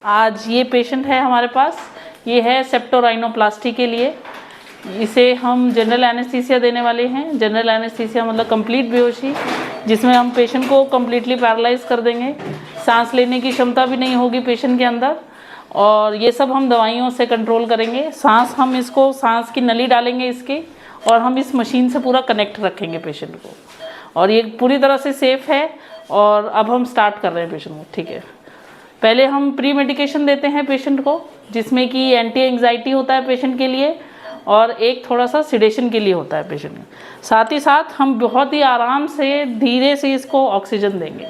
आज ये पेशेंट है हमारे पास, ये है सेप्टोराइनोप्लास्टी के लिए। इसे हम जनरल एनेस्थीसिया देने वाले हैं। जनरल एनेस्थीसिया मतलब कंप्लीट बेहोशी, जिसमें हम पेशेंट को कम्प्लीटली पैरालाइज कर देंगे, सांस लेने की क्षमता भी नहीं होगी पेशेंट के अंदर, और ये सब हम दवाइयों से कंट्रोल करेंगे। हम इसको सांस की नली डालेंगे इसकी, और हम इस मशीन से पूरा कनेक्ट रखेंगे पेशेंट को, और ये पूरी तरह से सेफ़ है। और अब हम स्टार्ट कर रहे हैं पेशेंट को, ठीक है। पहले हम प्री मेडिकेशन देते हैं पेशेंट को, जिसमें कि एंटी एंग्जाइटी होता है पेशेंट के लिए, और एक थोड़ा सा सिडेशन के लिए होता है पेशेंट में। साथ ही साथ हम बहुत ही आराम से धीरे से इसको ऑक्सीजन देंगे,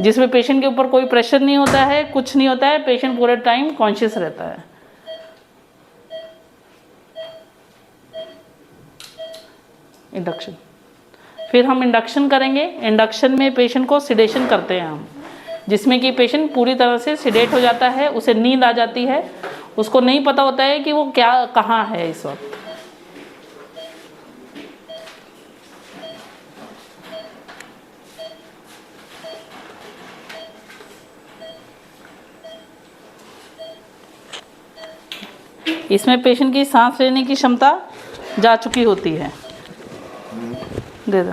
जिसमें पेशेंट के ऊपर कोई प्रेशर नहीं होता है, कुछ नहीं होता है, पेशेंट पूरे टाइम कॉन्शियस रहता है। इंडक्शन, फिर हम इंडक्शन करेंगे। इंडक्शन में पेशेंट को सिडेशन करते हैं हम, जिसमें कि पेशेंट पूरी तरह से सिडेट हो जाता है, उसे नींद आ जाती है, उसको नहीं पता होता है कि वो क्या कहाँ है इस वक्त। इसमें पेशेंट की सांस लेने की क्षमता जा चुकी होती है। दे दो।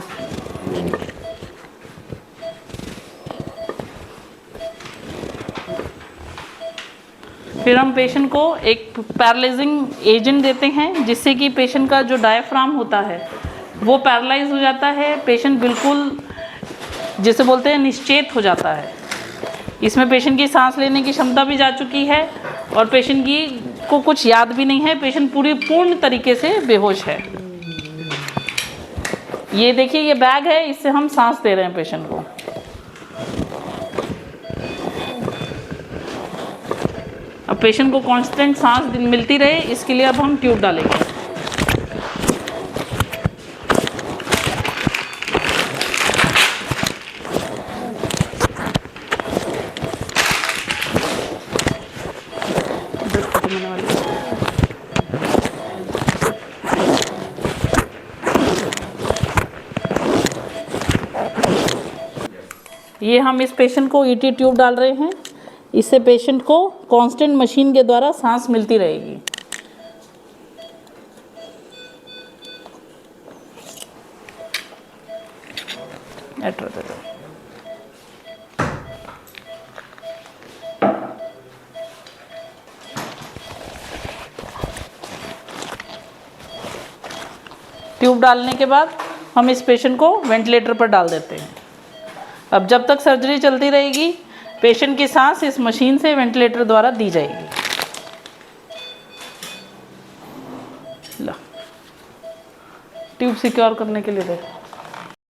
फिर हम पेशेंट को एक पैरालाइजिंग एजेंट देते हैं, जिससे कि पेशेंट का जो डायफ्राम होता है वो पैरालाइज हो जाता है, पेशेंट बिल्कुल जिसे बोलते हैं निश्चेत हो जाता है। इसमें पेशेंट की सांस लेने की क्षमता भी जा चुकी है, और पेशेंट को कुछ याद भी नहीं है, पेशेंट पूर्ण तरीके से बेहोश है। ये देखिए, ये बैग है, इससे हम सांस दे रहे हैं पेशेंट को। अब पेशेंट को कांस्टेंट सांस मिलती रहे, इसके लिए अब हम ट्यूब डालेंगे। ये हम इस पेशेंट को ईटी ट्यूब डाल रहे हैं, इससे पेशेंट को कांस्टेंट मशीन के द्वारा सांस मिलती रहेगी। ट्यूब डालने के बाद हम इस पेशेंट को वेंटिलेटर पर डाल देते हैं। अब जब तक सर्जरी चलती रहेगी, पेशेंट की सांस इस मशीन से वेंटिलेटर द्वारा दी जाएगी। ला, ट्यूब सिक्योर करने के लिए देखो।